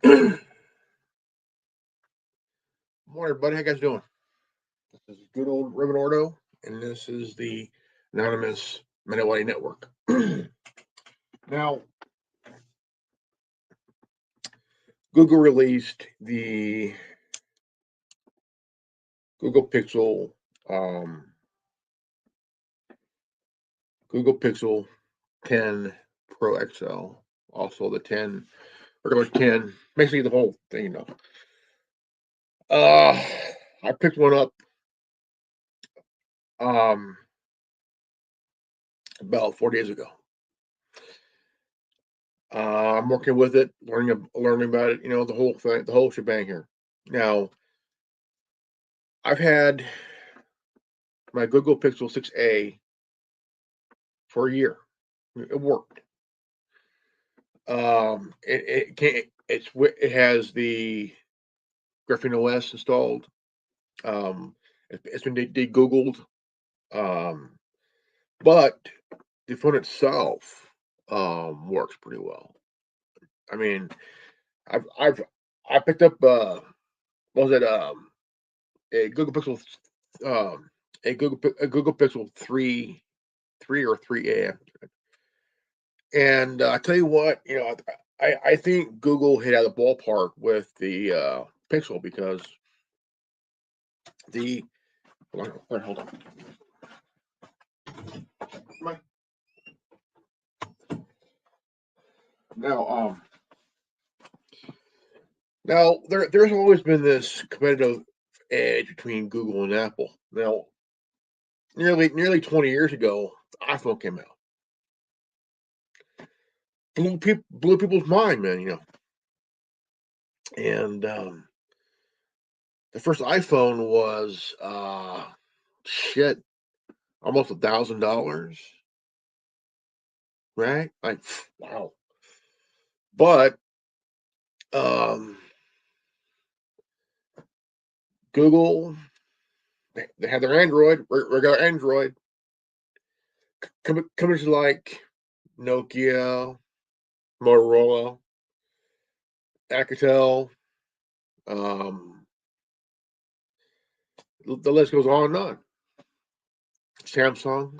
Morning, everybody. How you guys doing? This is good old Ribbon Ordo, and this is the Anonymous Manawati Network. Now, Google released the Google Pixel, um, Google Pixel 10 Pro XL, also the 10, regular 10, basically the whole thing. Uh, I picked one up um, about 4 days ago. I'm working with it, learning about it. The whole thing, the whole shebang here. Now, I've had my Google Pixel 6a for a year. It worked. It has the Graphene OS installed. It's been de-googled, um, but the phone itself works pretty well. I mean, I've I picked up what was it a Google Pixel um a Google Pixel 3 or 3A. And I tell you what, I think Google hit out of the ballpark with the Pixel because the hold on. Now now there's always been this competitive edge between Google and Apple. Now nearly 20 years ago, the iPhone came out, blew people's mind, man. And the first iPhone was shit, almost $1,000, right? Like, wow. But um, Google, they have their Android, regular Android. Companies like Nokia, Motorola, Alcatel, um, the list goes on and on. Samsung.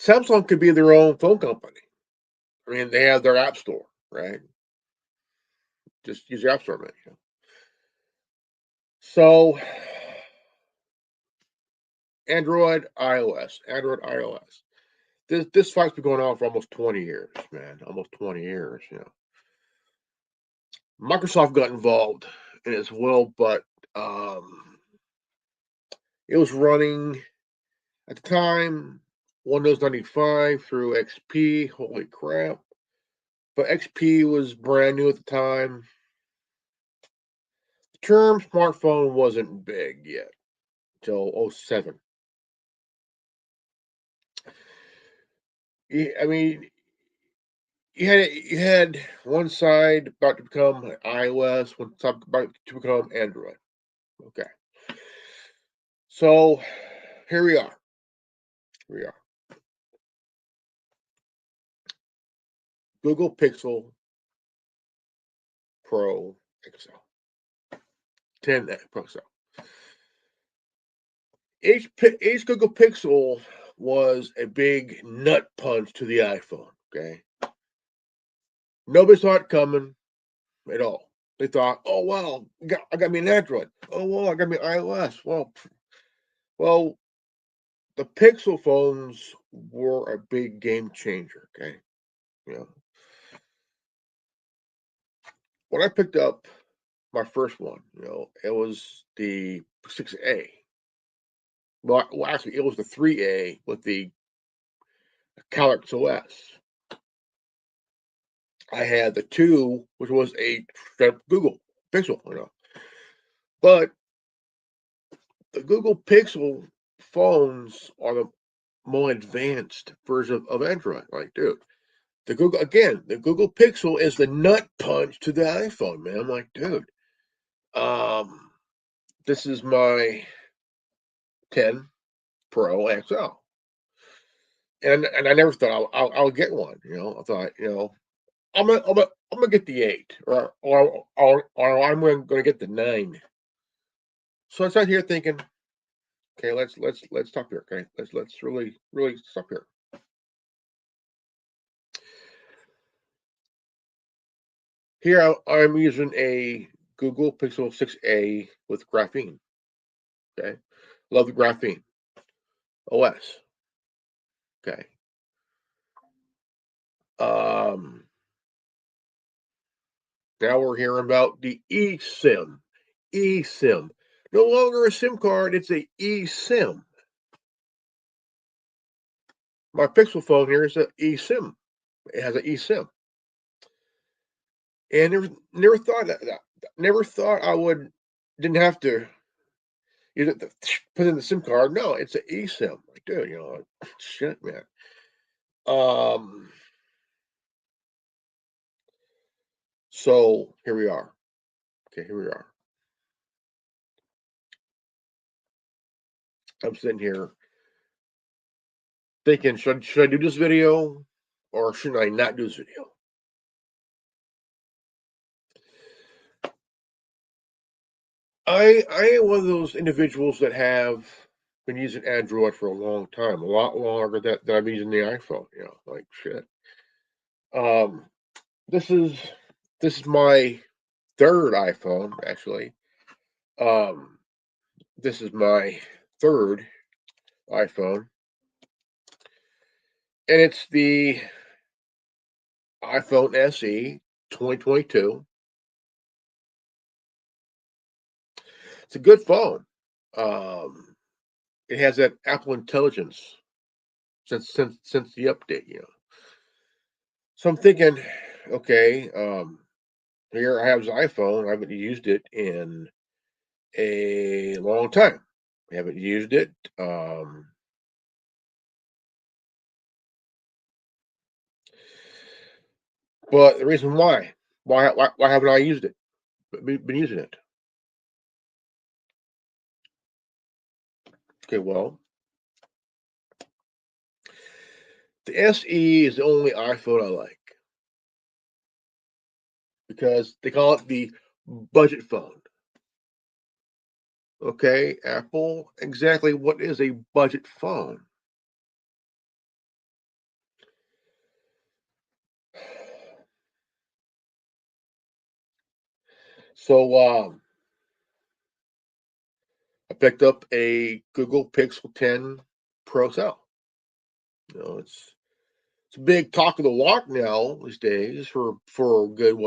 Samsung could be their own phone company. I mean, they have their app store, right? Just use your app store, man. So, Android, iOS. This fight's been going on for almost 20 years, man. Almost 20 years. Microsoft got involved in it as well, but um, it was running at the time Windows 95 through XP. Holy crap! But XP was brand new at the time. The term smartphone wasn't big yet until '07. I mean, you had one side about to become iOS, one side about to become Android. Okay, so here we are. Here we are. Google Pixel Pro XL, 10 Pro XL. Each Google Pixel was a big nut punch to the iPhone. Okay, nobody saw it coming at all. They thought, "Oh well, I got me an Android. Oh well, I got me iOS." Well, the Pixel phones were a big game changer. Okay, you know, when I picked up my first one, it was the 6A. Well, actually, it was the 3A with the Calyx OS. I had the 2, which was a Google Pixel, But the Google Pixel phones are the more advanced version of Android. Like, dude, the Google Pixel is the nut punch to the iPhone, man. I'm like, dude, um, this is my 10 Pro XL, and I never thought I'll get one. I thought, I'm gonna get the 8, or I'm gonna get the 9. So I sat here thinking, okay, let's stop here. Okay, let's really stop here. Here I'm using a Google Pixel 6a with graphene. Okay, love the graphene OS. Okay, um, now we're hearing about the eSIM. eSIM, no longer a SIM card; it's a eSIM. My Pixel phone here is an eSIM. It has an eSIM, and never thought never thought I would didn't have to use it to put in the SIM card. No, it's an eSIM. Like, dude, shit, man. Um, so here we are. Okay, here we are. I'm sitting here thinking, should I do this video or should I not do this video? I am one of those individuals that have been using Android for a long time, a lot longer than I'm using the iPhone. Like shit. Um, this is this is my third iPhone actually. Um, this is my third iPhone, and it's the iPhone SE 2022. It's a good phone. Um, it has that Apple Intelligence since the update. So I'm thinking, okay, here I have this iPhone. I haven't used it in a long time. I haven't used it. But the reason why haven't I used it? Been using it. Okay, well, the SE is the only iPhone I like because they call it the budget phone. Okay, Apple, exactly what is a budget phone? So I picked up a Google Pixel 10 Pro Cell. It's a big talk of the walk now these days for a good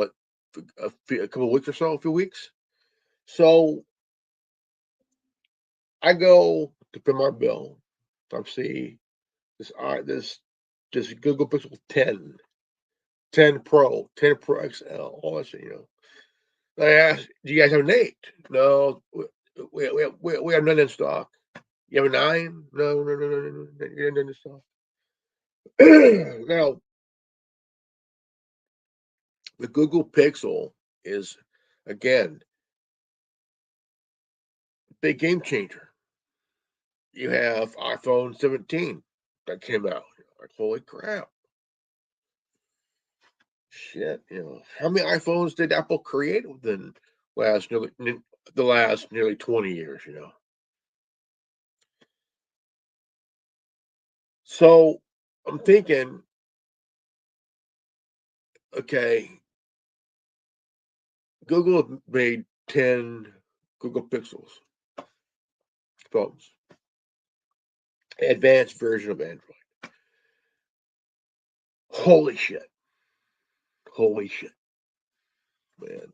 a couple of weeks or so, a few weeks. So I go to pay my bill. I see this Google Pixel 10 Pro, 10 Pro XL, all that shit. I asked, "Do you guys have an 8?" No, we have none in stock. You have a 9? No, no, no, no, no, no, you have none in stock. Now, the Google Pixel is again big game changer. You have iPhone 17 that came out. Like, holy crap. Shit, how many iPhones did Apple create within last nearly the last nearly 20 years? So I'm thinking, okay, Google have made 10 Google Pixels phones, advanced version of Android. Holy shit. Holy shit, man.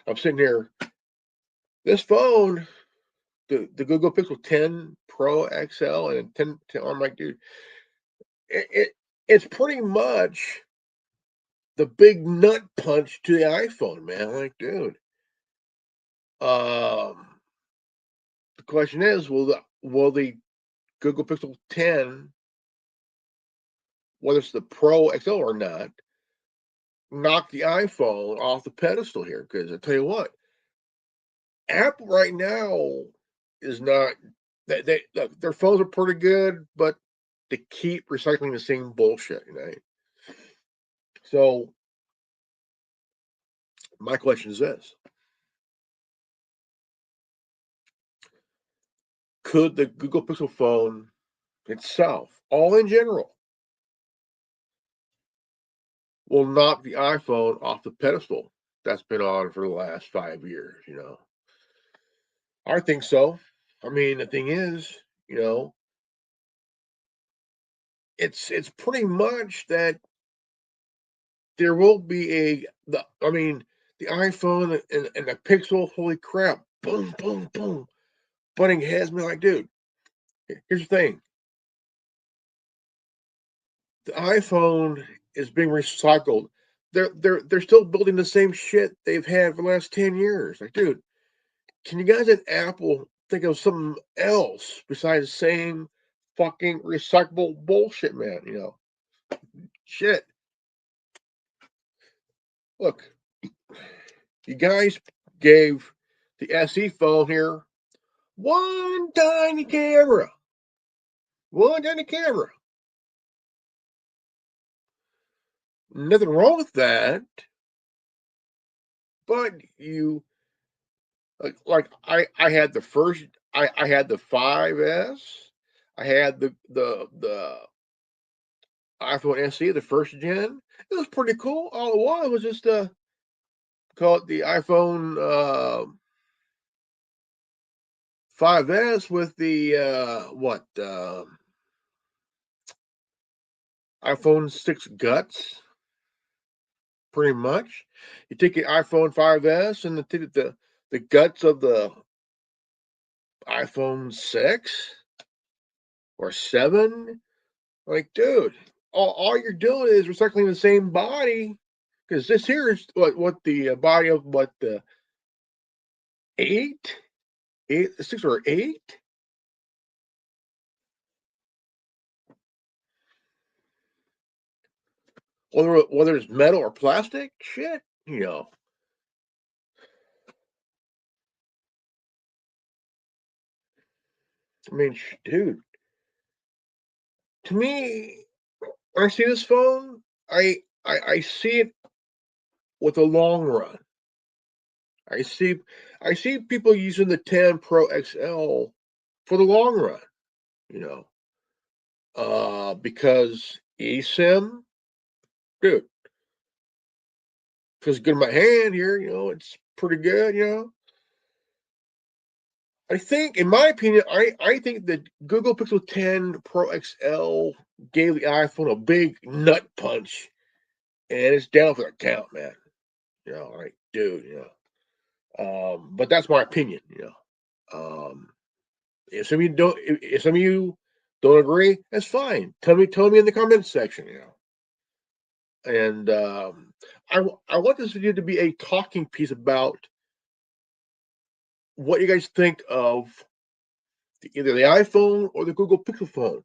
I'm sitting here, this phone, the Google Pixel 10 Pro XL and 10, I'm like, dude, it's pretty much the big nut punch to the iPhone, man. Like, dude, um, the question is, will the Google Pixel 10, whether it's the Pro XL or not, knock the iPhone off the pedestal here? Because I tell you what, Apple right now is not. Look, their phones are pretty good, but they keep recycling the same bullshit. So My question is this: could the Google Pixel phone itself, all in general, will knock the iPhone off the pedestal that's been on for the last 5 years? I think so. I mean, the thing is, you know, it's pretty much that there will be I mean, the iPhone and the Pixel, holy crap, boom, boom, boom, butting heads. Me like, dude, here's the thing: the iPhone is being recycled. They're still building the same shit they've had for the last 10 years. Like, dude, can you guys at Apple think of something else besides the same fucking recyclable bullshit, man? Shit. Look, you guys gave the SE phone here one tiny camera. One tiny camera. Nothing wrong with that. But you like I had the first I had the 5S. I had the iPhone SE, the first gen. It was pretty cool. All it was just call it the iPhone 5S with the what iPhone 6 guts, pretty much. You take the iPhone 5S and the guts of the iPhone 6 or 7. Like, dude, all you're doing is recycling the same body. Because this here is what the body of what the eight, 6 or 8. Whether it's metal or plastic, shit. I mean, dude, to me, when I see this phone, I see it with a long run. I see I see people using the 10 Pro XL for the long run, you know. Because eSIM, dude, feels good in my hand here, it's pretty good. I think, in my opinion, I think that Google Pixel 10 Pro XL gave the iPhone a big nut punch, and it's down for the count, man. Like, dude. But that's my opinion. Um, if some of you don't agree, that's fine. Tell me in the comments section. And I want this video to be a talking piece about what you guys think of either the iPhone or the Google Pixel phone.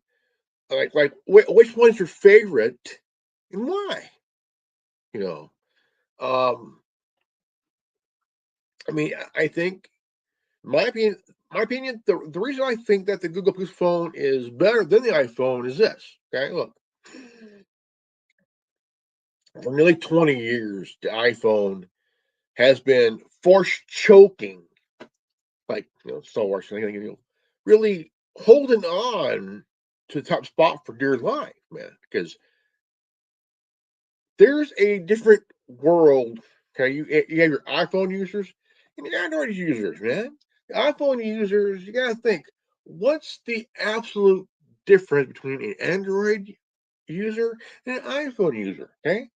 Like which one's your favorite and why? You know, um, I mean, I think my opinion, the reason I think that the Google Pixel phone is better than the iPhone is this. Okay, look, for nearly 20 years, the iPhone has been force choking, like Star Wars, really holding on to the top spot for dear life, man. Because there's a different world. Okay, you have your iPhone users and your Android users, man. The iPhone users, you gotta think, what's the absolute difference between an Android user and an iPhone user? Okay,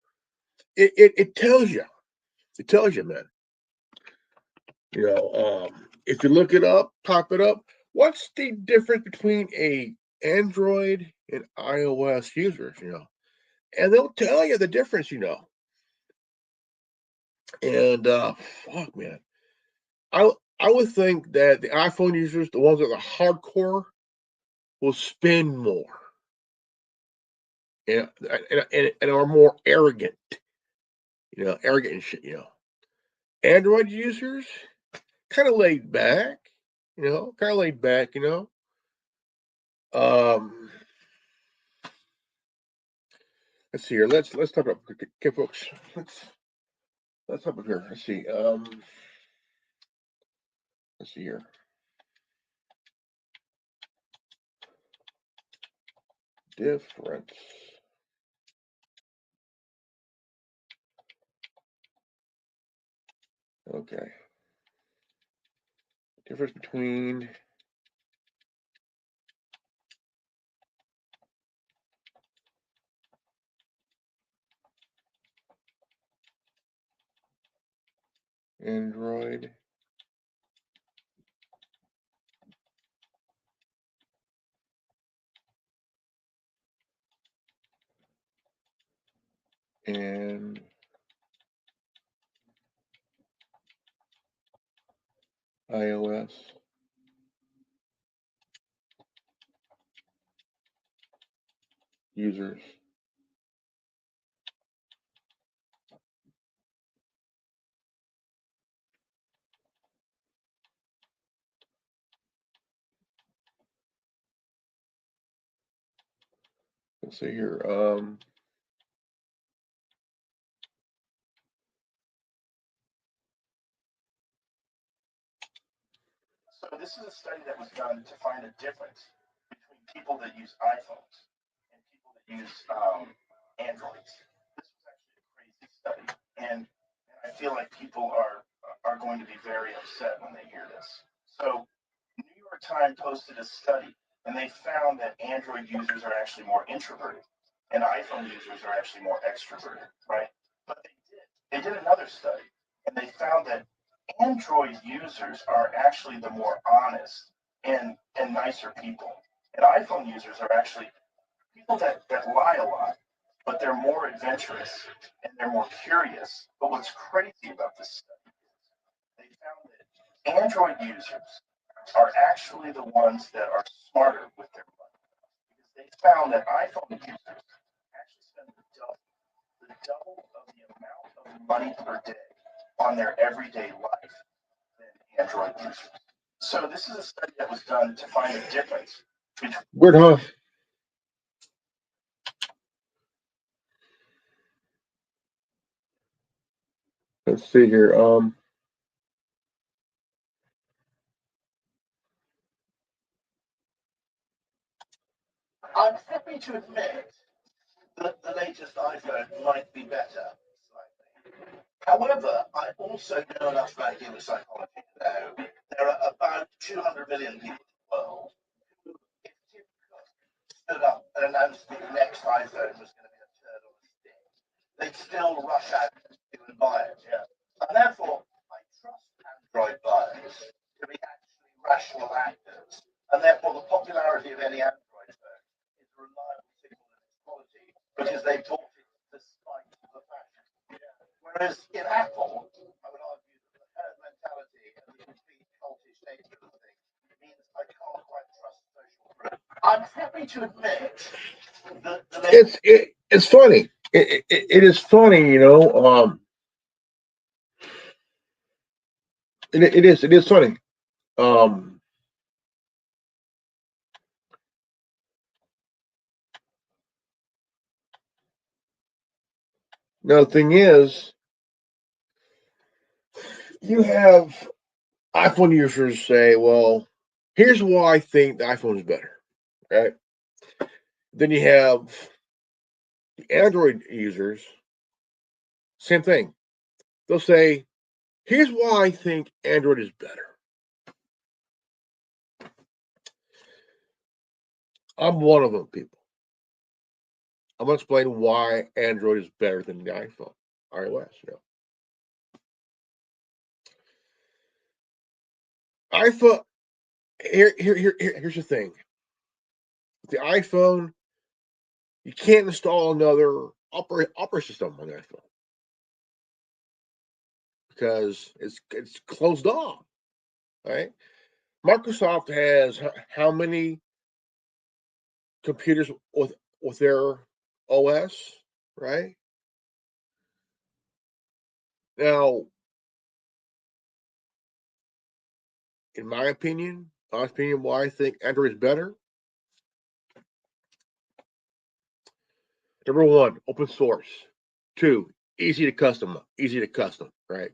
it tells you. It tells you, man. If you look it up, pop it up. What's the difference between a Android and iOS users? And they'll tell you the difference. And fuck, man, I I would think that the iPhone users, the ones that are hardcore, will spend more and are more arrogant. Arrogant and shit. Android users, kind of laid back. Kind of laid back. Um, let's see here. Let's talk about, okay, folks. Let's up here. Let's see. Let's see here. Difference. Okay. Difference between Android and iOS users. Let's see here. So this is a study that was done to find a difference between people that use iPhones and people that use Androids. This was actually a crazy study, and I feel like people are going to be very upset when they hear this. So, New York Times posted a study, and they found that Android users are actually more introverted, and iPhone users are actually more extroverted, right? But they did another study, and they found that Android users are actually the more honest and nicer people. And iPhone users are actually people that lie a lot, but they're more adventurous and they're more curious. But what's crazy about this study is they found that Android users are actually the ones that are smarter with their money. Because they found that iPhone users actually spend the double of the amount of money per day on their everyday life than Android users. So this is a study that was done to find a difference between. Weird, huh? Let's see here. I'm happy to admit that the latest iPhone might be better slightly. However, I also know enough about human psychology to know there are about 200 million people in the world who, if Tim Cook stood up and announced that the next iPhone was going to be a turd on a stick, they'd still rush out and buy it. Yeah. And therefore, I trust Android buyers to be actually rational actors, and therefore the popularity of any Android phone is a reliable signal of its quality because they bought it despite the fashion. Yeah. Whereas in Apple, I would argue that the herd mentality and the complete cultish nature of the thing means I can't quite trust social proof. I'm happy to admit that It's funny. It is funny, you know. It is funny. Um, Now the thing is, you have iPhone users say, "Well, here's why I think the iPhone is better." Right? Then you have the Android users. Same thing. They'll say, "Here's why I think Android is better." I'm one of them, people. I'm gonna explain why Android is better than the iPhone, iOS. iPhone. Here's the thing. The iPhone, you can't install another operating system on the iPhone because it's closed off. Right? Microsoft has how many computers with their OS? Right? Now, in my opinion, why I think Android is better. Number one, open source. Two, easy to custom, right?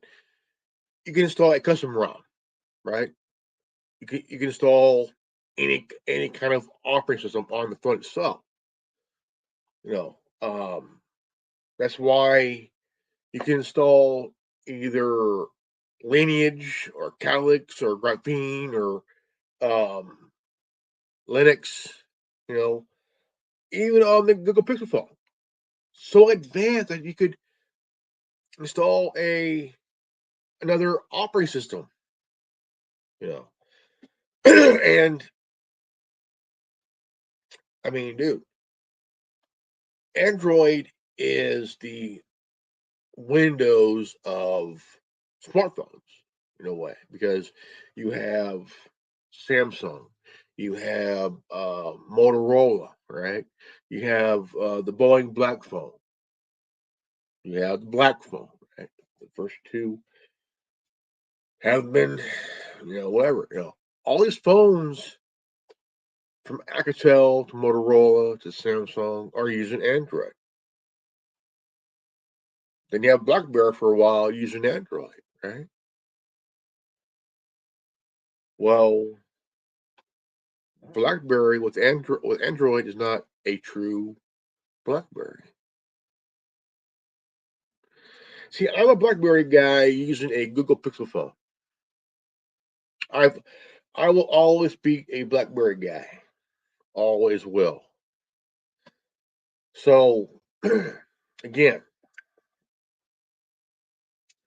You can install a custom ROM, right? You can install any kind of operating system on the phone itself. You know, that's why you can install either Lineage or Calyx or Graphene or um, Linux. You know, even on the Google Pixel phone, so advanced that you could install a another operating system. You know, and I mean, dude, Android is the Windows of smartphones in a way because you have Samsung, you have Motorola, right? You have the Boeing Black phone, you have the Black phone, right? The first two have been, whatever, all these phones from Alcatel to Motorola to Samsung are using Android. Then you have BlackBerry for a while using Android, right? Well, BlackBerry with Android is not a true BlackBerry. See, I'm a BlackBerry guy using a Google Pixel phone. I I will always be a BlackBerry guy. Always will. So again,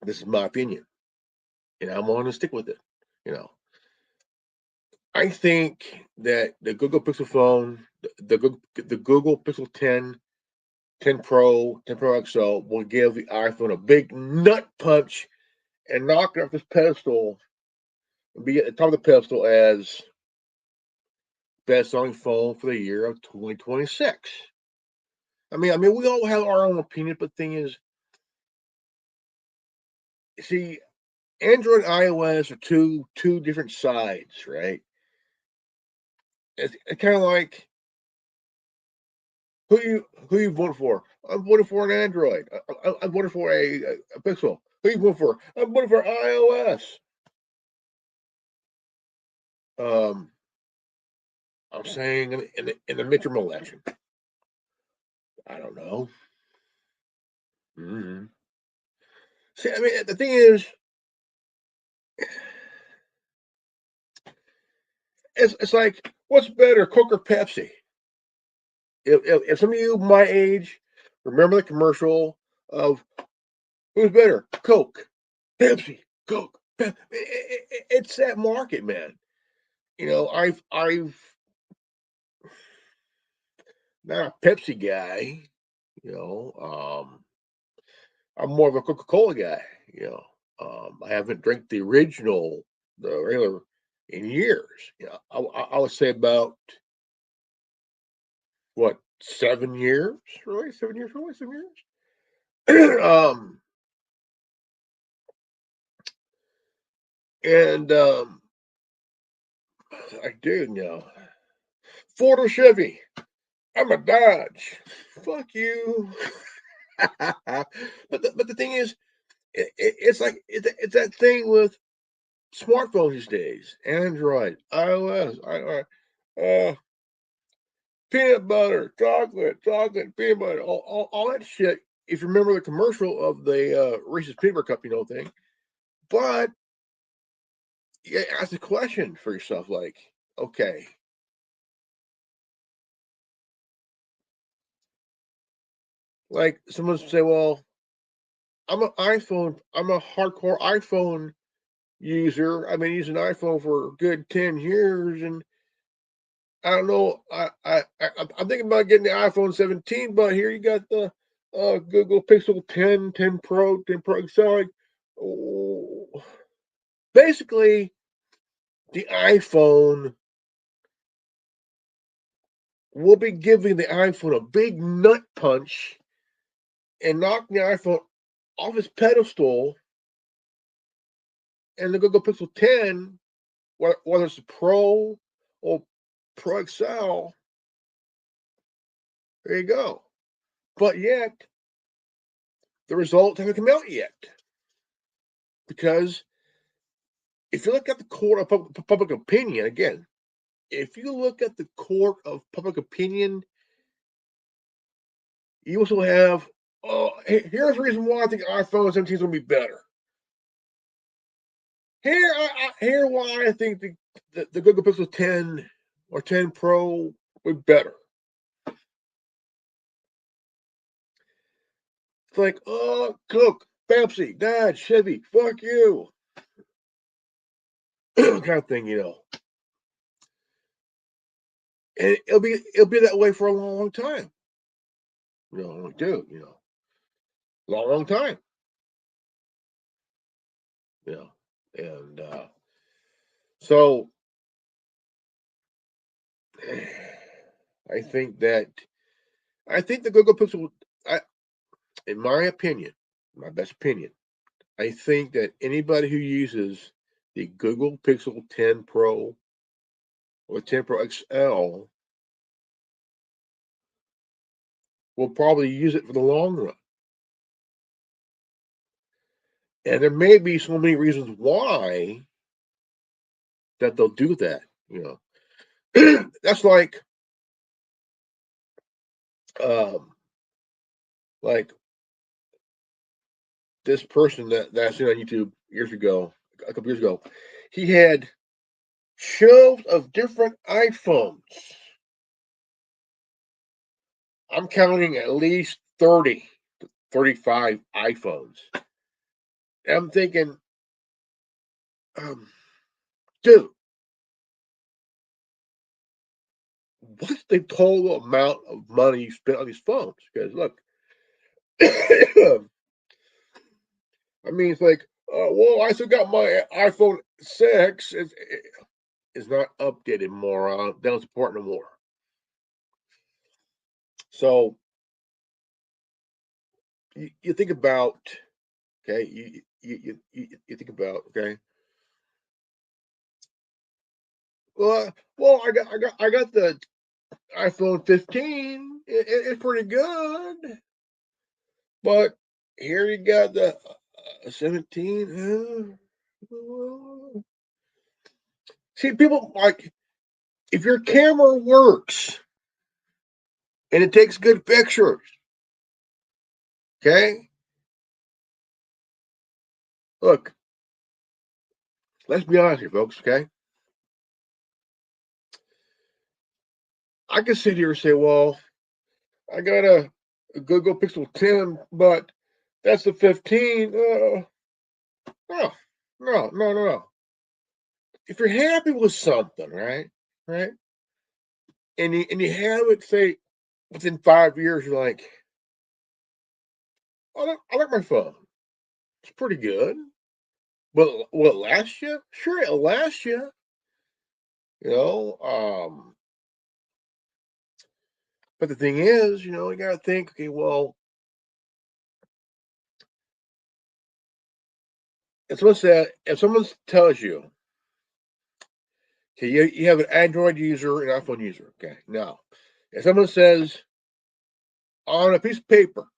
this is my opinion, and I'm going to stick with it. You know, I think that the Google Pixel phone, the Google Pixel 10, 10 Pro, 10 Pro XL will give the iPhone a big nut punch and knock it off this pedestal and be at the top of the pedestal as best selling phone for the year of 2026. I mean, we all have our own opinion, but the thing is, see, Android and iOS are two different sides, right? It's kind of like who you vote for. I'm voting for an Android. I'm voting for a Pixel. Who you vote for? I'm voting for iOS. Um, I'm saying in the midterm election. I don't know. Mm-hmm. See, I mean, the thing is, it's like, what's better, Coke or Pepsi? If some of you my age remember the commercial of who's better, Coke, Pepsi, Coke, it's that market, man. I've not a Pepsi guy. You know, I'm more of a Coca Cola guy. I haven't drank the regular, in years. I would say about what 7 years, really, 7 years, really, 7 years. And I do know Ford or Chevy. I'm a Dodge. Fuck you. but the thing is, it's like it's that thing with smartphones these days. Android, iOS, peanut butter, chocolate, peanut butter, all that shit. If you remember the commercial of the Reese's Peanut Butter Cup, thing. But you ask the question for yourself, like, okay, like someone say, well, I'm a hardcore iPhone user. I've been using iPhone for a good 10 years, and I don't know. I'm thinking about getting the iPhone 17, but here you got the Google Pixel 10, 10 Pro, 10 Pro XL. Like, oh, basically, the iPhone will be giving the iPhone a big nut punch and knocking the iPhone off its pedestal. And the Google Pixel 10, whether it's a Pro or Pro XL, there you go. But yet, the results haven't come out yet. Because if you look at the court of public opinion, again, if you look at the court of public opinion, you also have, here's the reason why I think iPhone 17 is going to be better. Here why I think the Google Pixel 10 or 10 Pro would be better. It's like, Coke, Pepsi, Dad, Chevy, fuck you. Kind of thing, And it'll be that way for a long, long time. Long time. And so I think the Google Pixel, in my opinion, my best opinion, I think that anybody who uses the Google Pixel 10 Pro or 10 Pro XL will probably use it for the long run. And there may be so many reasons why that they'll do that. That's like like this person that I seen on YouTube a couple years ago. He had shelves of different iPhones. I'm counting at least 30 to 35 iPhones. And I'm thinking, dude, what's the total amount of money you spent on these phones? Because look, I mean, it's like, well, I still got my iPhone 6. It's not updated more. They don't support no more. So you think about, okay, you think about, okay. Well, I got the iPhone 15. It's pretty good, but here you got the 17. See, people like, if your camera works and it takes good pictures, okay. Look, let's be honest here, folks. Okay, I can sit here and say, well, I got a Google Pixel 10, but that's the 15. No, no. If you're happy with something, right, and you have it, say, within 5 years, you're like, I like my phone. It's pretty good. Will it last you? Sure, it'll last you. You know, but the thing is, you got to think, okay, well, if someone tells you, okay, you have an Android user and an iPhone user, okay, now, if someone says on a piece of paper,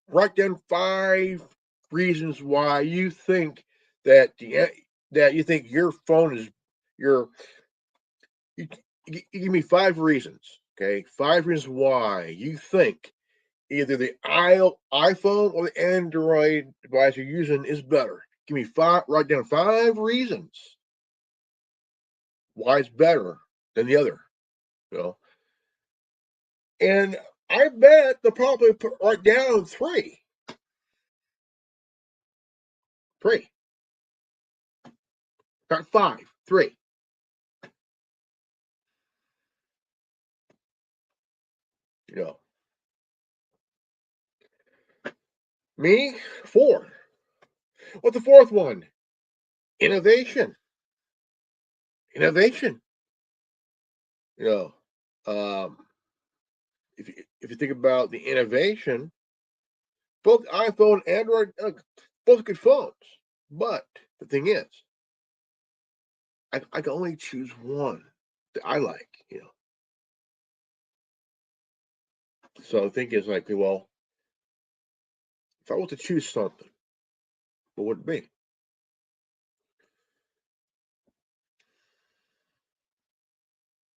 write down 5 reasons why you think that you think your phone is your you, you give me 5 reasons, okay, 5 reasons why you think either the iPhone or the Android device you're using is better. Give me 5. Write down 5 reasons why it's better than the other. You know, and I bet they'll probably write down 3. 3, not 5. 3. You know, me 4. What's the fourth one? Innovation. Innovation. You know, um, if you think about the innovation, both iPhone and Android, both good phones. But the thing is, I can only choose one that I like. So the thing is, like, well, if I was to choose something, what would it be?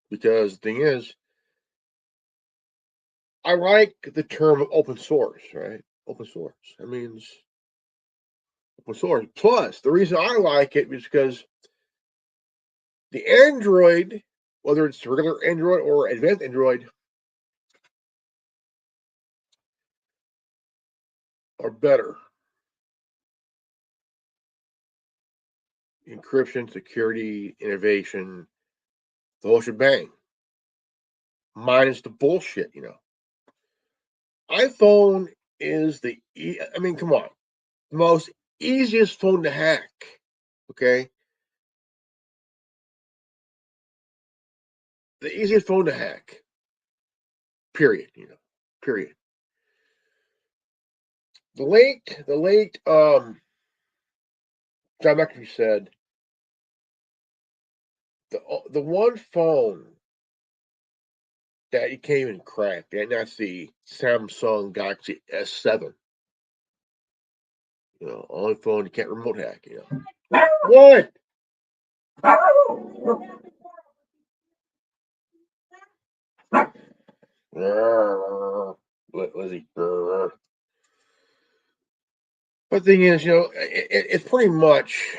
Because the thing is, I like the term open source, right? Open source. That means open source. Plus, the reason I like it is because the Android, whether it's regular Android or advanced Android, are better. Encryption, security, innovation, the whole shebang. Minus the bullshit. iPhone is I mean, come on, the most easiest phone to hack. Okay, the easiest phone to hack. Period. Period. The late John McAfee said the one phone that he can't even crack, and that's the Samsung Galaxy S7. Only phone you can't remote hack. What? What was he? But the thing is, it's pretty much,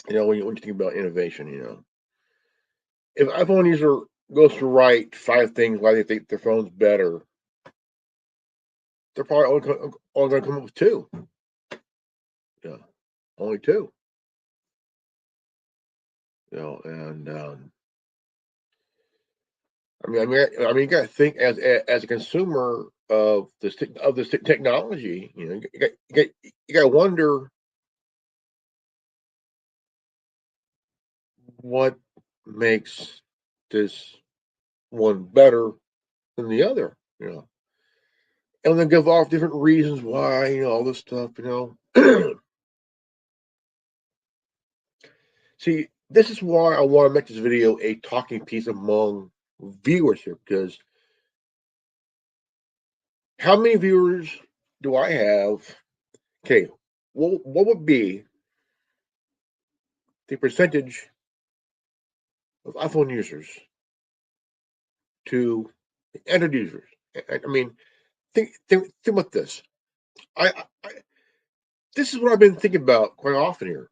when you think about innovation, if iPhone user goes to write 5 things why they think their phone's better, they're probably only going to come up with two. Yeah, only two. And you got to think as a consumer of this technology. You got to wonder what makes this one better than the other. And then give off different reasons why. All this stuff. See, this is why I want to make this video a talking piece among viewers here, because how many viewers do I have? Okay, what would be the percentage of iPhone users to Android users? I mean, think about this. I this is what I've been thinking about quite often here.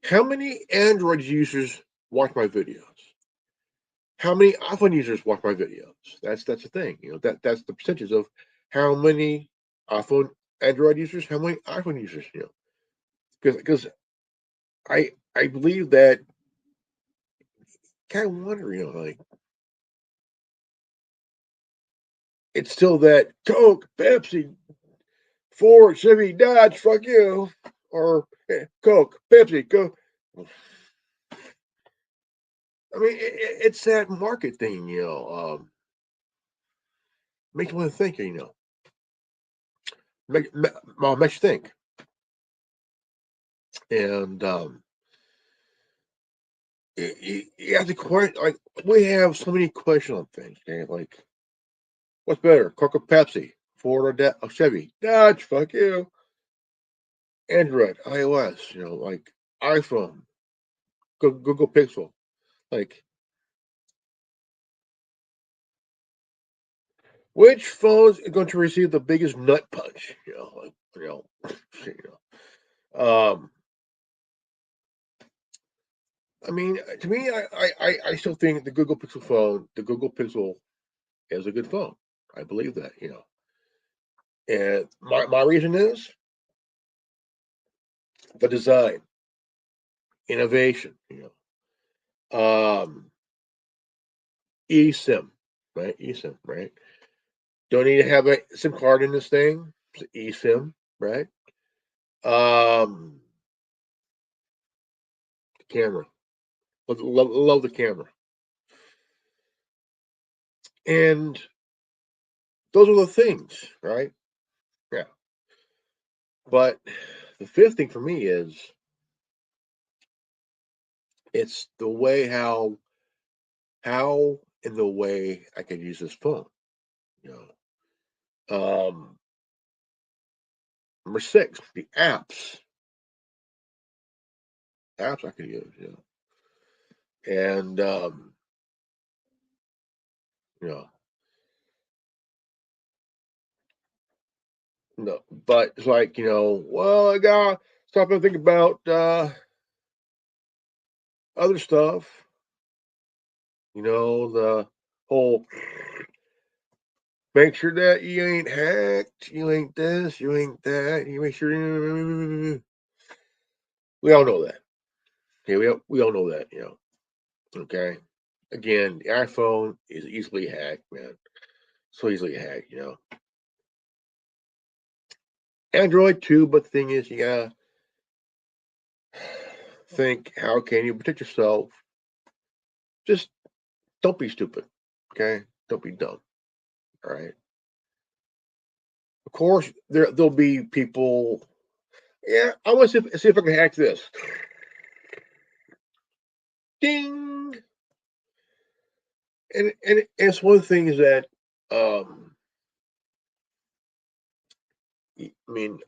How many Android users watch my videos? How many iPhone users watch my videos? That's the thing. That's the percentage of how many iPhone Android users, how many iPhone users. Because I believe that, kind of wonder, like, it's still that Coke, Pepsi, Ford, Chevy, Dodge, fuck you, or Coke, Pepsi, Coke. I mean, it's that market thing. Makes you want to think. Makes you think. And you have to question. Like, we have so many questions on things. Okay? Like, what's better, Coke or Pepsi, Ford or Chevy, Dodge? Fuck you. Android, iOS. Like iPhone, Google Pixel. Like, which phone is going to receive the biggest nut punch? You um, I mean, to me, I still think the Google Pixel is a good phone. I believe that. And my reason is the design, innovation, eSIM, right? eSIM, right? Don't need to have a SIM card in this thing. It's eSIM, right? Um, camera. Love the camera. And those are the things, right? Yeah. But the fifth thing for me is it's the way how in the way I could use this phone. You know, number 6, the apps I could use. And you know, no, but it's like well, I got stop and think about other stuff. The whole make sure that you ain't hacked, you ain't this, you ain't that. You make sure we all know that. Okay, we all know that. Okay. Again, the iPhone is easily hacked, man. So easily hacked. Android too, but the thing is, you gotta think, how can you protect yourself? Just don't be stupid. Okay, don't be dumb. All right. Of course, there'll be people. Yeah, I want to see if I can hack this. Ding. And it's one of the things that I mean,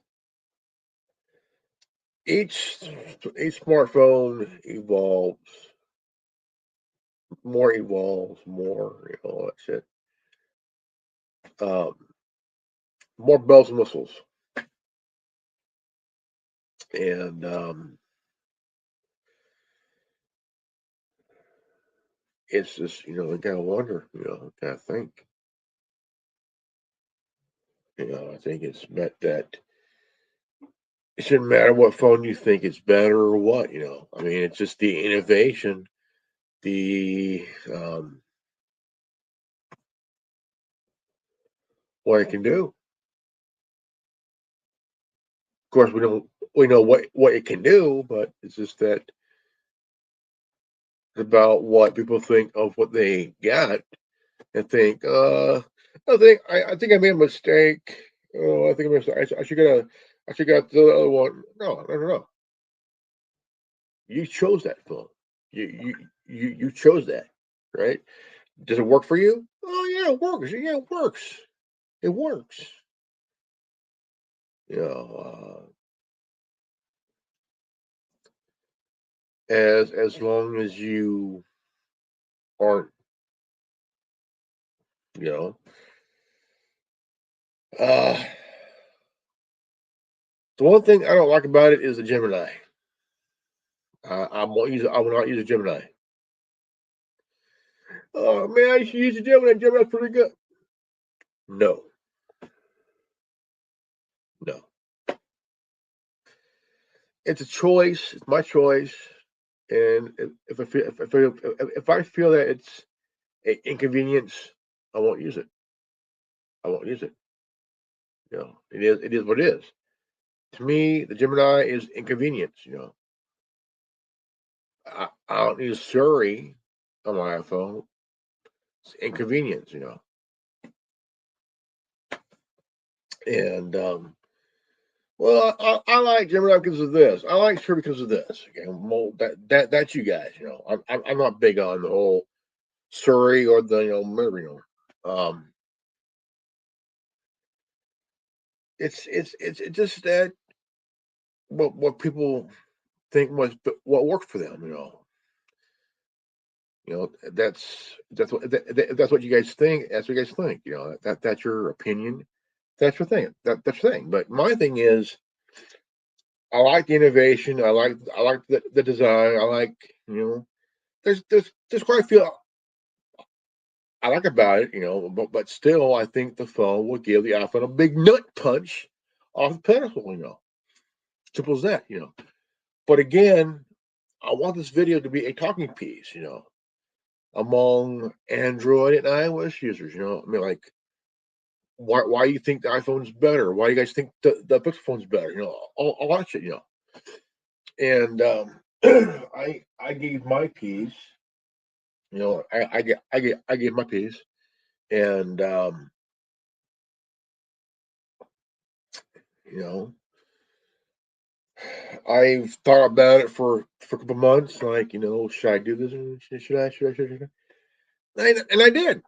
each smartphone evolves more, all that shit. Um, More bells and whistles, and it's just you gotta wonder, gotta think. I think it's met that it shouldn't matter what phone you think is better or what. I mean, it's just the innovation, the what it can do. Of course, we know what it can do, but it's just that about what people think of what they got and think, I think I made a mistake. Oh, I think I made a mistake. I should got the other one. No, no, no, no. You chose that phone. You chose that, right? Does it work for you? Oh yeah, it works. Yeah, it works. It works. You know, as long as you aren't, you know, uh, the one thing I don't like about it is the Gemini. I won't use. I will not use a Gemini. Oh man, I should use a Gemini. Gemini's pretty good. No, no. It's a choice. It's my choice. And if I feel that it's an inconvenience, I won't use it. I won't use it. It is what it is. To me, the Gemini is inconvenience. I don't need Siri on my iPhone. It's inconvenience. And well, I like Gemini because of this. I like Siri because of this. Okay, well, that's you guys. I'm not big on the whole Surrey or the whatever. It's just that what people think was what worked for them. That's what you guys think. That's what you guys think. That's your opinion. That's your thing. That's your thing. But my thing is, I like the innovation. I like the design. I like there's quite a few I like about it. But still, I think the phone will give the iPhone a big nut punch off the pedestal. Simple as that. But again, I want this video to be a talking piece. Among Android and iOS users. I mean, like, why you think the iPhone's better? Why you guys think the Pixel phone's better? All that shit. And I gave my piece. I gave my piece, and you know, I've thought about it for a couple months. Like, should I do this? Should I? Should I? And I did.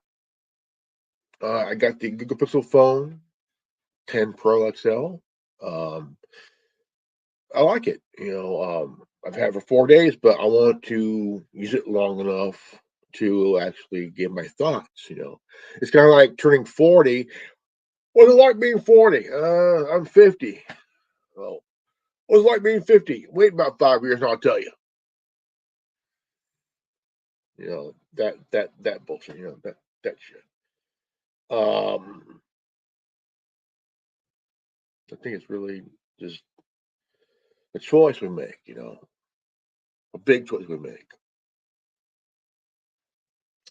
I got the Google Pixel phone 10 Pro XL. Um, I like it. I've had it for 4 days, but I want to use it long enough to actually give my thoughts. It's kind of like turning 40. What's it like being 40? I'm 50. Well, what's it like being 50? Wait about 5 years and I'll tell you. That bullshit. That shit. I think it's really just a choice we make. A big choice we make,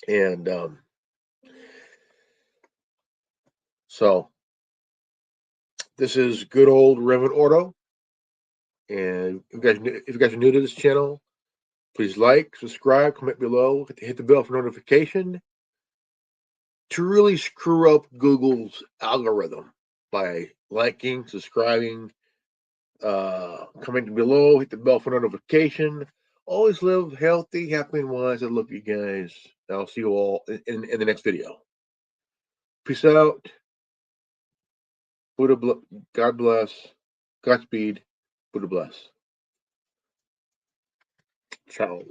and so this is good old Reverend Ordo. And if you guys are new to this channel, please like, subscribe, comment below, hit the bell for notification to really screw up Google's algorithm by liking, subscribing, commenting below, hit the bell for notification. Always live healthy, happy, and wise. I love you guys. I'll see you all in the next video. Peace out. God bless. Godspeed. Buddha bless. Ciao.